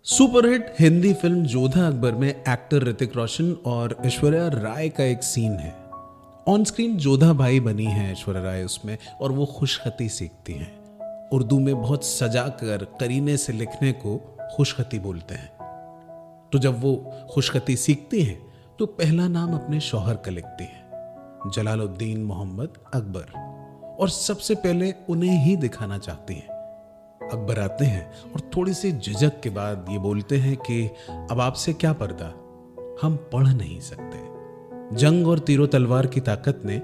Superhit Hindi film Jodha Akbar में actor Hrithik Roshan और ऐश्वर्या राय का एक सीन है। ऑन स्क्रीन जोधा भाई बनी है ऐश्वर्या राय उसमें, और वो खुशखती सीखती हैं। उर्दू में बहुत सजा कर करीने से लिखने को खुशखती बोलते हैं। तो जब वो खुशखती सीखती हैं तो पहला नाम अपने शौहर का लिखती हैं, जलालुद्दीन मोहम्मद अकबर, और सबसे पहले उन्हें ही दिखाना चाहती हैं। अकबर आते हैं और थोड़ी सी झिझक के बाद ये बोलते हैं कि अब आपसे क्या पर्दा, हम पढ़ नहीं सकते। जंग और तीरों तलवार की ताकत ने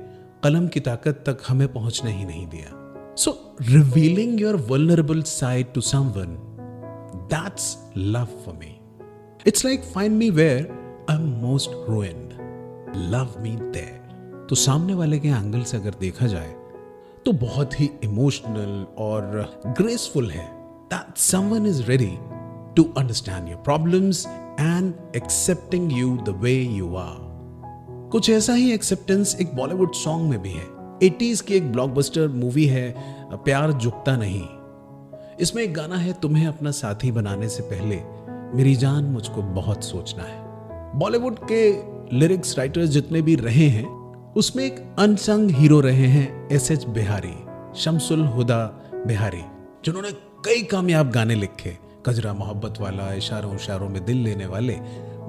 कलम की ताकत तक हमें पहुंचने ही नहीं दिया। So revealing your vulnerable side to someone, that's love for me. It's like find me where I am most ruined, love me there. तो सामने वाले के एंगल से अगर देखा जाए तो बहुत ही इमोशनल और ग्रेसफुल है। That someone is ready to understand your problems and accepting you the way you are. कुछ ऐसा ही एक्सेप्टेंस एक बॉलीवुड सॉन्ग में भी है। 80s की एक ब्लॉकबस्टर मूवी है प्यार झुकता नहीं। इसमें एक गाना है, तुम्हें अपना साथी बनाने से पहले मेरी जान मुझको बहुत सोचना है। बॉलीवुड के लिरिक्स राइटर्स जितने भी रहे हैं उसमें एक अनसंग हीरो रहे हैं एस.एच. बिहारी, शमसुल हुदा बिहारी, जिन्होंने कई कामयाब गाने लिखे, कजरा मोहब्बत वाला, इशारों इशारों में दिल लेने वाले,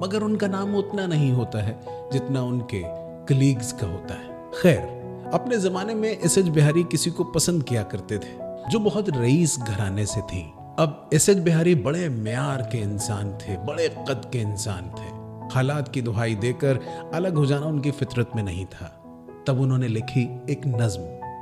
मगर उनका नाम उतना नहीं होता है जितना उनके कलीग्स का होता है। खैर, अपने जमाने में एस.एच. बिहारी किसी को पसंद किया करते थे जो बहुत रईस घराने से थी। अब एस.एच. बिहारी बड़े म्यार के इंसान थे, बड़े कद के इंसान थे। हालात की दुहाई देकर अलग हो जाना उनकी फितरत में नहीं था। तब उन्होंने लिखी एक नज्म,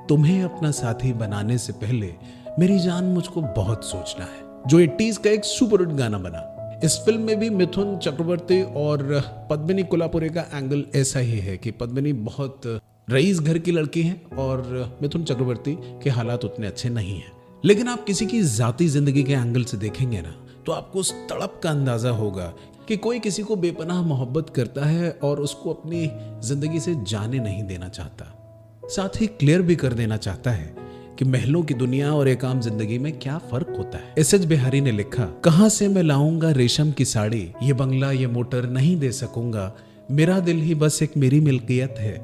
तुम्हें अपना साथी बनाने से पहले मेरी जान मुझको बहुत सोचना है, जो 80s का एक सुपरहिट गाना बना। इस फिल्म में भी मिथुन चक्रवर्ती और पद्मिनी कोल्हापुरे का एंगल ऐसा ही है कि पद्मिनी बहुत रईस घर की लड़की है और मिथुन चक्रवर्ती के हालात उतने अच्छे नहीं हैं। लेकिन आप किसी की जाती जिंदगी के एंगल से देखेंगे ना तो आपको उस तड़प का अंदाजा होगा कि कोई किसी को बेपनाह मोहब्बत करता है और उसको अपनी जिंदगी से जाने नहीं देना चाहता। साथ ही क्लियर भी कर देना चाहता है कि महलों की दुनिया और एक आम जिंदगी में क्या फर्क होता है। एस.एच. बिहारी ने लिखा, कहां से मैं लाऊंगा रेशम की साड़ी, ये बंगला ये मोटर नहीं दे सकूंगा, मेरा दिल ही बस एक मेरी मिल्कियत है,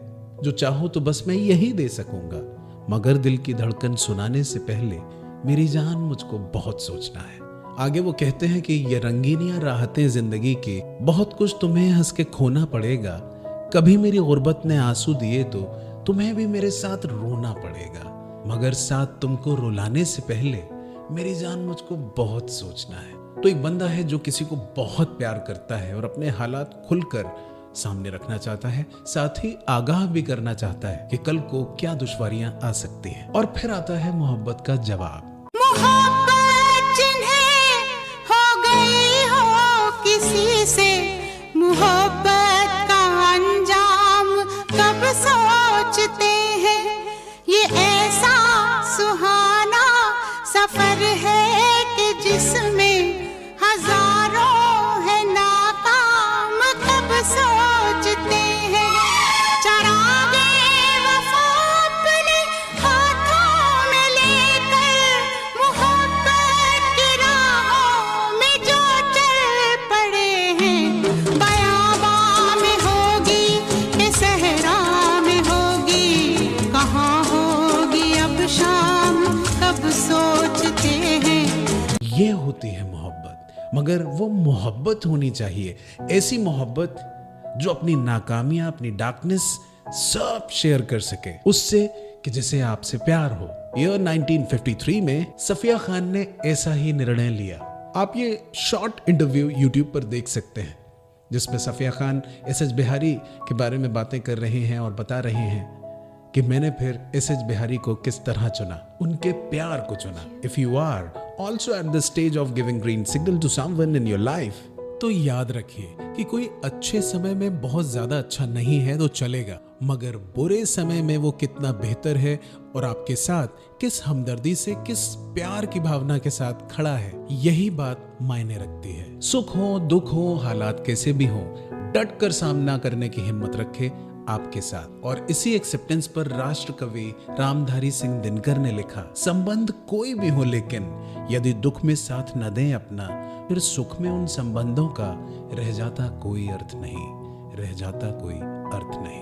जो चाहो तो बस मैं यही दे सकूंगा, मगर दिल की धड़कन सुनाने से पहले मेरी जान मुझको बहुत सोचना है। आगे वो कहते हैं कि ये रंगीनियां राहतें जिंदगी की, बहुत कुछ तुम्हें हंस के खोना पड़ेगा, कभी मेरी गुर्बत ने आंसू दिए तो तुम्हें भी मेरे साथ रोना पड़ेगा, मगर साथ तुमको रुलाने से पहले मेरी जान मुझको बहुत सोचना है। तो एक बंदा है जो किसी को बहुत प्यार करता है और अपने हालात खुलकर सामने रखना चाहता है, साथ ही आगाह भी करना चाहता है कि कल को क्या दुश्वारियां आ सकती हैं। और फिर आता है मोहब्बत का जवाब। किसी से मोहब्बत का अंजाम कब सोचते हैं, ये ऐसा सुहाना सफर है कि जिसमें हजारों है नाकाम कब सोचते हैं। चरागे वफा अपने हाथों में लेकर मोहब्बत की राहों में जो चल पड़े हैं, बयाबां में होगी कि सहरा में होगी, कहाँ होगी अब शाम कब सोचते हैं। ये होती है मोहब्बत, मगर वो मोहब्बत होनी चाहिए ऐसी मोहब्बत जो अपनी नाकामियां, अपनी डार्कनेस सब शेयर कर सके उससे कि जिसे आपसे प्यार हो। ईयर 1953 में सफिया खान ने ऐसा ही निर्णय लिया। आप ये शॉर्ट इंटरव्यू YouTube पर देख सकते हैं जिसमें सफिया खान एस.एच. बिहारी के बारे में बातें कर रहे हैं और बता रहे हैं कि मैंने फिर एस.एच. बिहारी को किस तरह चुना, उनके प्यार को चुना। If you are also at the stage of giving green signal to someone in your life, तो याद रखिए कि कोई अच्छे समय में बहुत ज्यादा अच्छा नहीं है तो चलेगा, मगर बुरे समय में वो कितना बेहतर है और आपके साथ किस हमदर्दी से, किस प्यार की भावना के साथ खड़ा है, यही बात मायने रखती है। सुख हो दुख हो, हालात कैसे भी हो, डट कर सामना करने की हिम्मत रखे, आपके साथ। और इसी एक्सेप्टेंस पर राष्ट्र कवि रामधारी सिंह दिनकर ने लिखा, संबंध कोई भी हो लेकिन यदि दुख में साथ न दें अपना, फिर सुख में उन संबंधों का रह जाता कोई अर्थ नहीं, रह जाता कोई अर्थ नहीं।